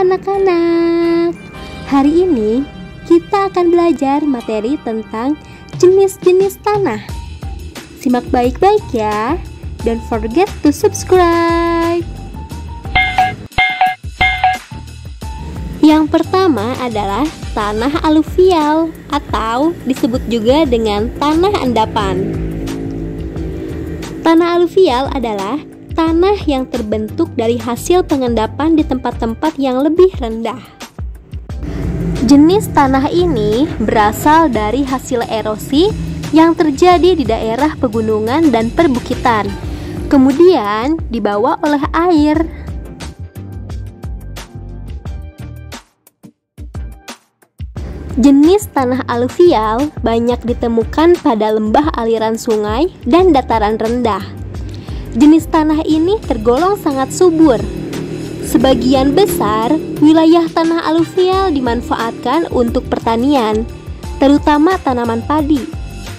anak-anak. Hari ini kita akan belajar materi tentang jenis-jenis tanah. Simak baik-baik ya. Don't forget to subscribe. Yang pertama adalah tanah aluvial atau disebut juga dengan tanah endapan. Tanah aluvial adalah tanah yang terbentuk dari hasil pengendapan di tempat-tempat yang lebih rendah. Jenis tanah ini berasal dari hasil erosi yang terjadi di daerah pegunungan dan perbukitan, kemudian dibawa oleh air. Jenis tanah aluvial banyak ditemukan pada lembah aliran sungai dan dataran rendah. Jenis tanah ini tergolong sangat subur. Sebagian besar wilayah tanah aluvial dimanfaatkan untuk pertanian, terutama tanaman padi.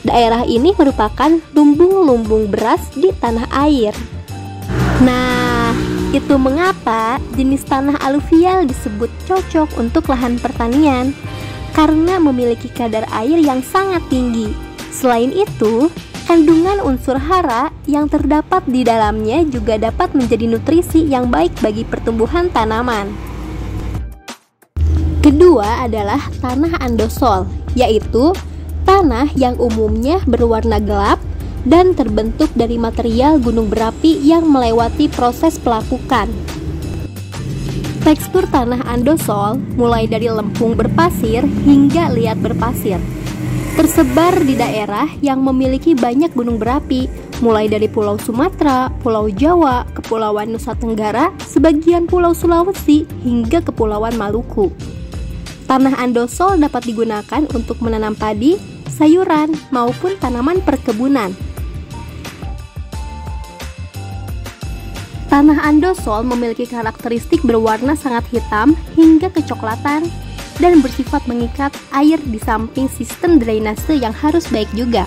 Daerah ini merupakan lumbung-lumbung beras di tanah air. Nah, itu mengapa jenis tanah aluvial disebut cocok untuk lahan pertanian, karena memiliki kadar air yang sangat tinggi. Selain itu, kandungan unsur hara yang terdapat di dalamnya juga dapat menjadi nutrisi yang baik bagi pertumbuhan tanaman. Kedua adalah tanah andosol, yaitu tanah yang umumnya berwarna gelap dan terbentuk dari material gunung berapi yang melewati proses pelapukan. Tekstur tanah andosol mulai dari lempung berpasir hingga liat berpasir. Tersebar di daerah yang memiliki banyak gunung berapi, mulai dari Pulau Sumatera, Pulau Jawa, Kepulauan Nusa Tenggara, sebagian Pulau Sulawesi, hingga Kepulauan Maluku. Tanah andosol dapat digunakan untuk menanam padi, sayuran, maupun tanaman perkebunan. Tanah andosol memiliki karakteristik berwarna sangat hitam hingga kecoklatan dan bersifat mengikat air di samping sistem drainase yang harus baik juga.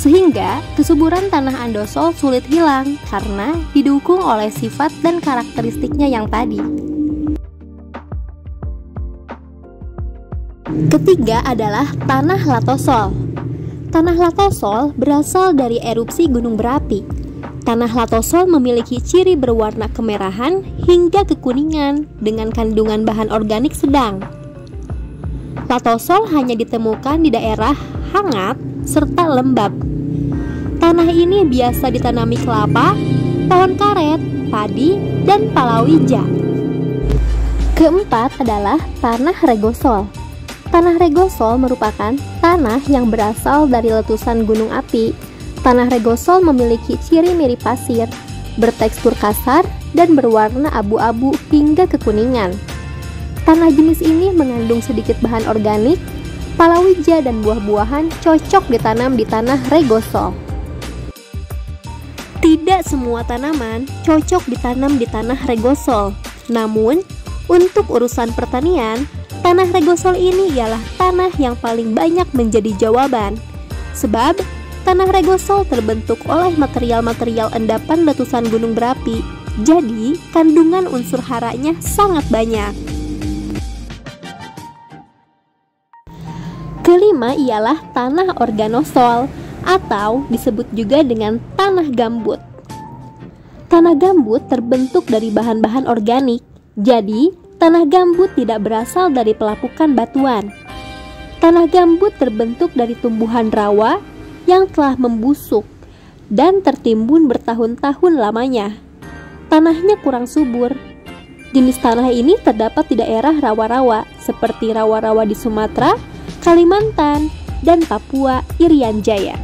Sehingga kesuburan tanah andosol sulit hilang karena didukung oleh sifat dan karakteristiknya yang tadi. Ketiga adalah tanah latosol. Tanah latosol berasal dari erupsi gunung berapi. Tanah latosol memiliki ciri berwarna kemerahan hingga kekuningan dengan kandungan bahan organik sedang. Latosol hanya ditemukan di daerah hangat serta lembab. Tanah ini biasa ditanami kelapa, pohon karet, padi, dan palawija. Keempat adalah tanah regosol. Tanah regosol merupakan tanah yang berasal dari letusan gunung api. Tanah regosol memiliki ciri mirip pasir, bertekstur kasar, dan berwarna abu-abu hingga kekuningan. Tanah jenis ini mengandung sedikit bahan organik, palawija dan buah-buahan cocok ditanam di tanah regosol. Tidak semua tanaman cocok ditanam di tanah regosol. Namun, untuk urusan pertanian, tanah regosol ini ialah tanah yang paling banyak menjadi jawaban. Sebab, tanah regosol terbentuk oleh material-material endapan letusan gunung berapi. Jadi, kandungan unsur haranya sangat banyak. Kelima ialah tanah organosol atau disebut juga dengan tanah gambut. Tanah gambut terbentuk dari bahan-bahan organik. Jadi, tanah gambut tidak berasal dari pelapukan batuan. Tanah gambut terbentuk dari tumbuhan rawa yang telah membusuk dan tertimbun bertahun-tahun lamanya. Tanahnya kurang subur. Jenis tanah ini terdapat di daerah rawa-rawa seperti rawa-rawa di Sumatera, Kalimantan, dan Papua Irian Jaya.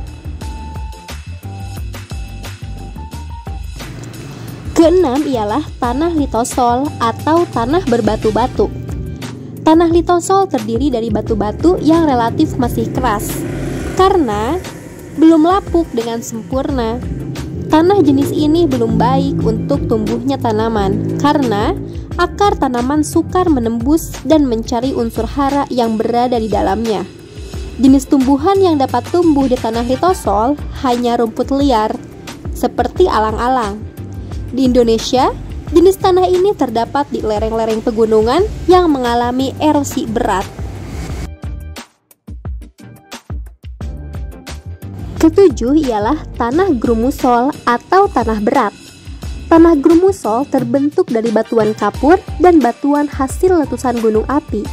Keenam ialah tanah litosol atau tanah berbatu-batu. Tanah litosol terdiri dari batu-batu yang relatif masih keras karena belum lapuk dengan sempurna. Tanah jenis ini belum baik untuk tumbuhnya tanaman karena akar tanaman sukar menembus dan mencari unsur hara yang berada di dalamnya. Jenis tumbuhan yang dapat tumbuh di tanah litosol hanya rumput liar, seperti alang-alang. Di Indonesia, Jenis tanah ini terdapat di lereng-lereng pegunungan yang mengalami erosi berat. Ketujuh ialah tanah grumusol atau tanah berat. Tanah grumusol terbentuk dari batuan kapur dan batuan hasil letusan gunung api.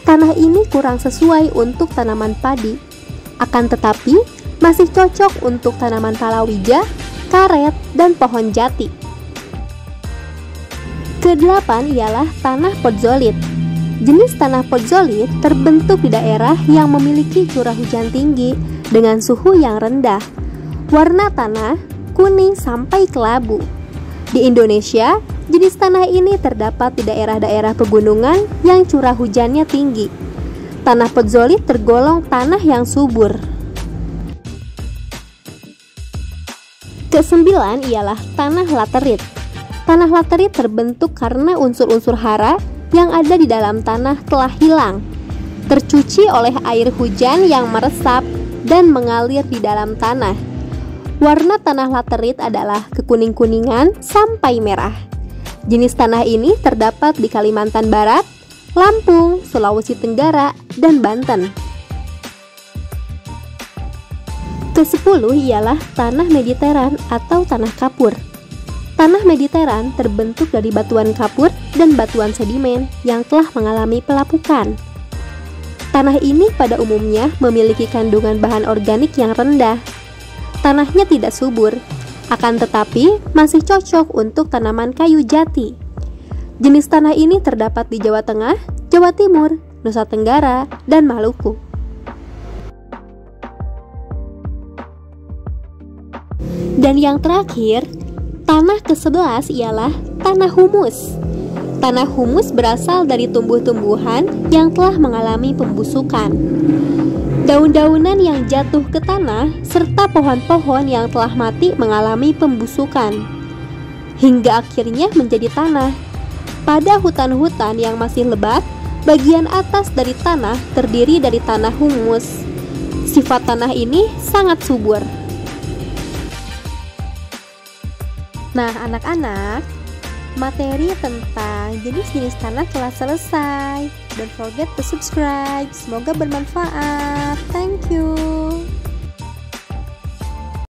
Tanah ini kurang sesuai untuk tanaman padi, akan tetapi masih cocok untuk tanaman palawija, karet, dan pohon jati. Kedelapan ialah tanah podzolit. Jenis tanah podzolit terbentuk di daerah yang memiliki curah hujan tinggi dengan suhu yang rendah. Warna tanah kuning sampai kelabu. Di Indonesia, jenis tanah ini terdapat di daerah-daerah pegunungan yang curah hujannya tinggi. Tanah podzolit tergolong tanah yang subur. Kesembilan ialah tanah laterit. Tanah laterit terbentuk karena unsur-unsur hara yang ada di dalam tanah telah hilang, tercuci oleh air hujan yang meresap dan mengalir di dalam tanah. Warna tanah laterit adalah kekuning-kuningan sampai merah. Jenis tanah ini terdapat di Kalimantan Barat, Lampung, Sulawesi Tenggara, dan Banten. Kesepuluh ialah tanah mediteran atau tanah kapur. Tanah mediteran terbentuk dari batuan kapur dan batuan sedimen yang telah mengalami pelapukan. Tanah ini pada umumnya memiliki kandungan bahan organik yang rendah. Tanahnya tidak subur, akan tetapi masih cocok untuk tanaman kayu jati. Jenis tanah ini terdapat di Jawa Tengah, Jawa Timur, Nusa Tenggara, dan Maluku. Dan yang terakhir, tanah ke-11 ialah tanah humus. Tanah humus berasal dari tumbuh-tumbuhan yang telah mengalami pembusukan. Daun-daunan yang jatuh ke tanah serta pohon-pohon yang telah mati mengalami pembusukan hingga akhirnya menjadi tanah. Pada hutan-hutan yang masih lebat, bagian atas dari tanah terdiri dari tanah humus. Sifat tanah ini sangat subur. Nah, anak-anak, materi tentang jenis-jenis tanah telah selesai. Don't forget to subscribe. Semoga bermanfaat. Thank you.